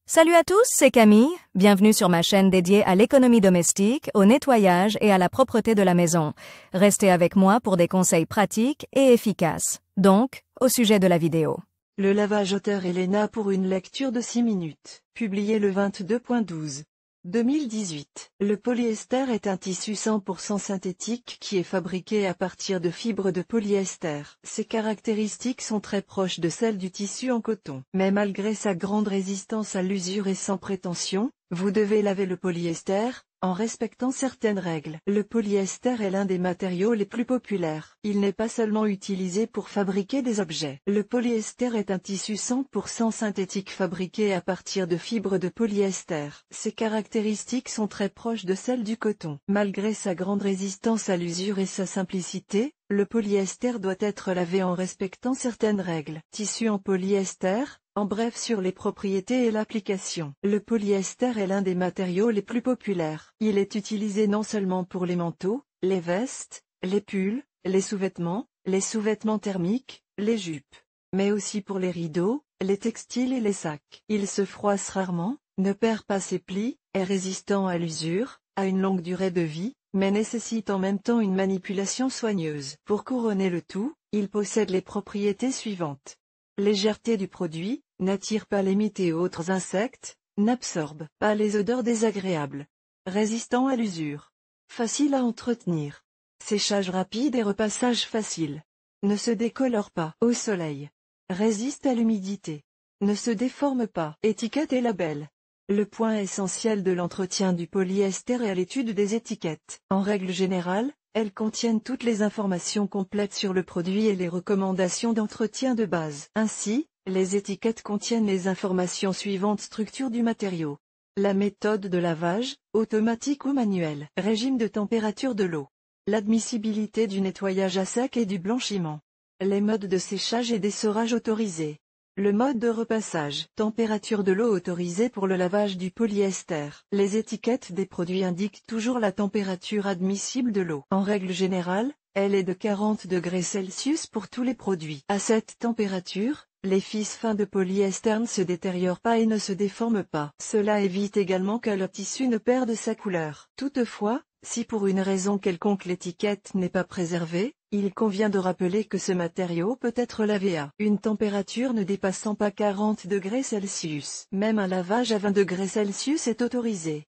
Salut à tous, c'est Camille. Bienvenue sur ma chaîne dédiée à l'économie domestique, au nettoyage et à la propreté de la maison. Restez avec moi pour des conseils pratiques et efficaces. Donc, au sujet de la vidéo. Le lavage auteur Elena pour une lecture de 6 minutes. Publié le 22.12. 2018. Le polyester est un tissu 100% synthétique qui est fabriqué à partir de fibres de polyester. Ses caractéristiques sont très proches de celles du tissu en coton. Mais malgré sa grande résistance à l'usure et sans prétention, vous devez laver le polyester, en respectant certaines règles. Le polyester est l'un des matériaux les plus populaires. Il n'est pas seulement utilisé pour fabriquer des objets. Le polyester est un tissu 100% synthétique fabriqué à partir de fibres de polyester. Ses caractéristiques sont très proches de celles du coton. Malgré sa grande résistance à l'usure et sa simplicité, le polyester doit être lavé en respectant certaines règles. Tissu en polyester. En bref sur les propriétés et l'application. Le polyester est l'un des matériaux les plus populaires. Il est utilisé non seulement pour les manteaux, les vestes, les pulls, les sous-vêtements thermiques, les jupes, mais aussi pour les rideaux, les textiles et les sacs. Il se froisse rarement, ne perd pas ses plis, est résistant à l'usure, a une longue durée de vie, mais nécessite en même temps une manipulation soigneuse. Pour couronner le tout, il possède les propriétés suivantes. Légèreté du produit, n'attire pas les mites et autres insectes, n'absorbe pas les odeurs désagréables. Résistant à l'usure. Facile à entretenir. Séchage rapide et repassage facile. Ne se décolore pas au soleil. Résiste à l'humidité. Ne se déforme pas. Étiquette et label. Le point essentiel de l'entretien du polyester est à l'étude des étiquettes. En règle générale, elles contiennent toutes les informations complètes sur le produit et les recommandations d'entretien de base. Ainsi, les étiquettes contiennent les informations suivantes: structure du matériau. La méthode de lavage, automatique ou manuel. Régime de température de l'eau. L'admissibilité du nettoyage à sec et du blanchiment. Les modes de séchage et d'essorage autorisés. Le mode de repassage. Température de l'eau autorisée pour le lavage du polyester. Les étiquettes des produits indiquent toujours la température admissible de l'eau. En règle générale, elle est de 40 degrés Celsius pour tous les produits. À cette température, les fils fins de polyester ne se détériorent pas et ne se déforment pas. Cela évite également que le tissu ne perde sa couleur. Toutefois, si pour une raison quelconque l'étiquette n'est pas préservée, il convient de rappeler que ce matériau peut être lavé à une température ne dépassant pas 40 degrés Celsius. Même un lavage à 20 degrés Celsius est autorisé.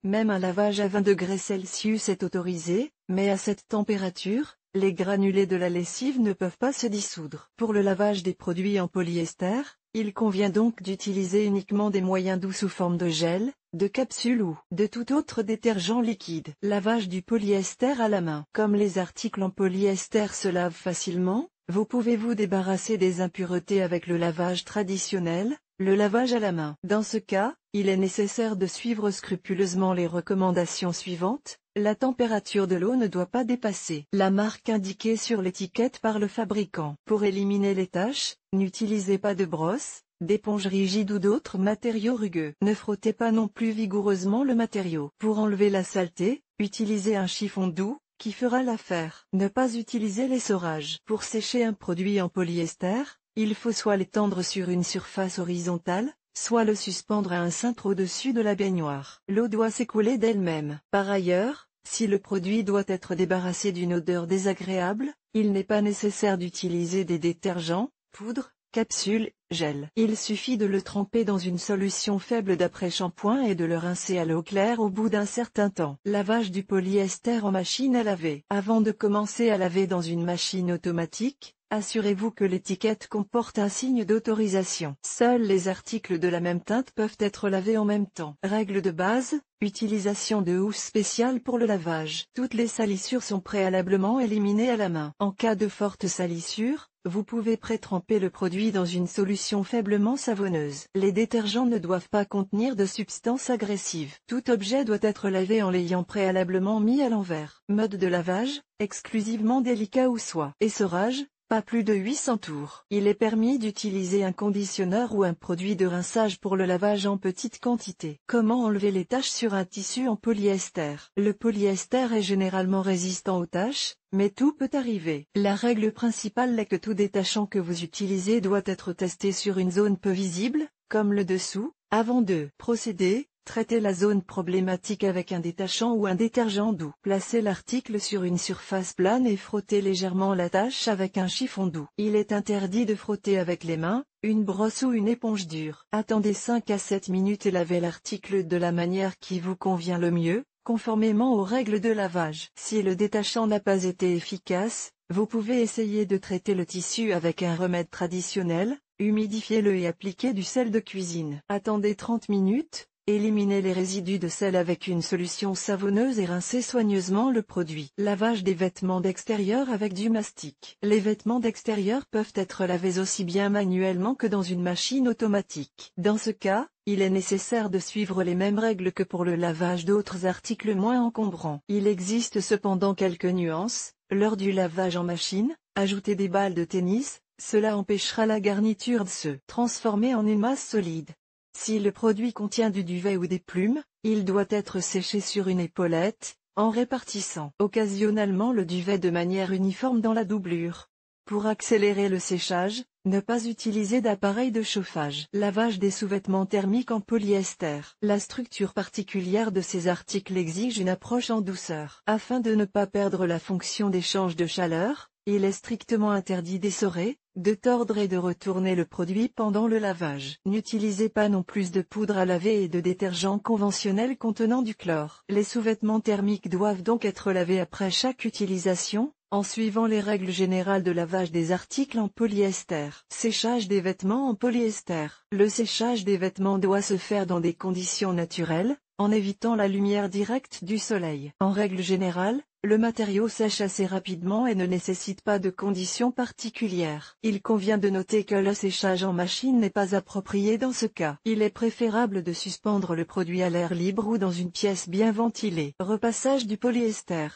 Mais à cette température, les granulés de la lessive ne peuvent pas se dissoudre. Pour le lavage des produits en polyester, il convient donc d'utiliser uniquement des moyens doux sous forme de gel, de capsule ou de tout autre détergent liquide. Lavage du polyester à la main. Comme les articles en polyester se lavent facilement, vous pouvez vous débarrasser des impuretés avec le lavage traditionnel, le lavage à la main. Dans ce cas, il est nécessaire de suivre scrupuleusement les recommandations suivantes. La température de l'eau ne doit pas dépasser la marque indiquée sur l'étiquette par le fabricant. Pour éliminer les taches, n'utilisez pas de brosse, d'éponge rigide ou d'autres matériaux rugueux. Ne frottez pas non plus vigoureusement le matériau. Pour enlever la saleté, utilisez un chiffon doux, qui fera l'affaire. Ne pas utiliser l'essorage. Pour sécher un produit en polyester, il faut soit l'étendre sur une surface horizontale, soit le suspendre à un cintre au-dessus de la baignoire. L'eau doit s'écouler d'elle-même. Par ailleurs, si le produit doit être débarrassé d'une odeur désagréable, il n'est pas nécessaire d'utiliser des détergents, poudre, capsules, gel. Il suffit de le tremper dans une solution faible d'après-shampoing et de le rincer à l'eau claire au bout d'un certain temps. Lavage du polyester en machine à laver. Avant de commencer à laver dans une machine automatique, assurez-vous que l'étiquette comporte un signe d'autorisation. Seuls les articles de la même teinte peuvent être lavés en même temps. Règle de base, utilisation de housse spéciale pour le lavage. Toutes les salissures sont préalablement éliminées à la main. En cas de forte salissure, vous pouvez pré-tremper le produit dans une solution faiblement savonneuse. Les détergents ne doivent pas contenir de substances agressives. Tout objet doit être lavé en l'ayant préalablement mis à l'envers. Mode de lavage, exclusivement délicat ou soit. Essorage, pas plus de 800 tours. Il est permis d'utiliser un conditionneur ou un produit de rinçage pour le lavage en petite quantité. Comment enlever les taches sur un tissu en polyester? Le polyester est généralement résistant aux taches, mais tout peut arriver. La règle principale est que tout détachant que vous utilisez doit être testé sur une zone peu visible, comme le dessous. Avant de procéder, traitez la zone problématique avec un détachant ou un détergent doux. Placez l'article sur une surface plane et frottez légèrement la tache avec un chiffon doux. Il est interdit de frotter avec les mains, une brosse ou une éponge dure. Attendez 5 à 7 minutes et lavez l'article de la manière qui vous convient le mieux, conformément aux règles de lavage. Si le détachant n'a pas été efficace, vous pouvez essayer de traiter le tissu avec un remède traditionnel, humidifiez-le et appliquez du sel de cuisine. Attendez 30 minutes. Éliminez les résidus de sel avec une solution savonneuse et rincez soigneusement le produit. Lavage des vêtements d'extérieur avec du mastic. Les vêtements d'extérieur peuvent être lavés aussi bien manuellement que dans une machine automatique. Dans ce cas, il est nécessaire de suivre les mêmes règles que pour le lavage d'autres articles moins encombrants. Il existe cependant quelques nuances. Lors du lavage en machine, ajoutez des balles de tennis, cela empêchera la garniture de se transformer en une masse solide. Si le produit contient du duvet ou des plumes, il doit être séché sur une épaulette, en répartissant occasionnellement le duvet de manière uniforme dans la doublure. Pour accélérer le séchage, ne pas utiliser d'appareil de chauffage. Lavage des sous-vêtements thermiques en polyester. La structure particulière de ces articles exige une approche en douceur. Afin de ne pas perdre la fonction d'échange de chaleur, il est strictement interdit d'essorer, de tordre et de retourner le produit pendant le lavage. N'utilisez pas non plus de poudre à laver et de détergent conventionnel contenant du chlore. Les sous-vêtements thermiques doivent donc être lavés après chaque utilisation, en suivant les règles générales de lavage des articles en polyester. Séchage des vêtements en polyester. Le séchage des vêtements doit se faire dans des conditions naturelles, en évitant la lumière directe du soleil. En règle générale, le matériau sèche assez rapidement et ne nécessite pas de conditions particulières. Il convient de noter que le séchage en machine n'est pas approprié dans ce cas. Il est préférable de suspendre le produit à l'air libre ou dans une pièce bien ventilée. Repassage du polyester.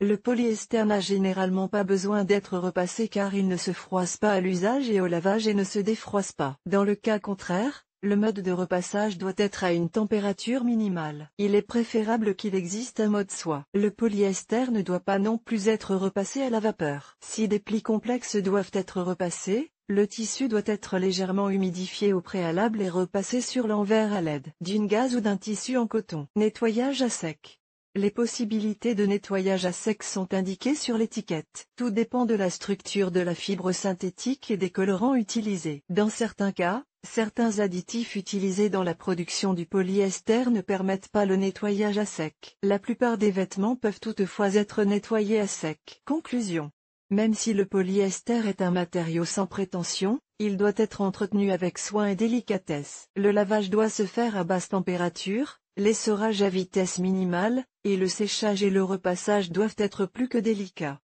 Le polyester n'a généralement pas besoin d'être repassé car il ne se froisse pas à l'usage et au lavage et ne se défroisse pas. Dans le cas contraire, le mode de repassage doit être à une température minimale. Il est préférable qu'il existe un mode soit. Le polyester ne doit pas non plus être repassé à la vapeur. Si des plis complexes doivent être repassés, le tissu doit être légèrement humidifié au préalable et repassé sur l'envers à l'aide d'une gaze ou d'un tissu en coton. Nettoyage à sec. Les possibilités de nettoyage à sec sont indiquées sur l'étiquette. Tout dépend de la structure de la fibre synthétique et des colorants utilisés. Dans certains cas, certains additifs utilisés dans la production du polyester ne permettent pas le nettoyage à sec. La plupart des vêtements peuvent toutefois être nettoyés à sec. Conclusion. Même si le polyester est un matériau sans prétention, il doit être entretenu avec soin et délicatesse. Le lavage doit se faire à basse température, l'essorage à vitesse minimale, et le séchage et le repassage doivent être plus que délicats.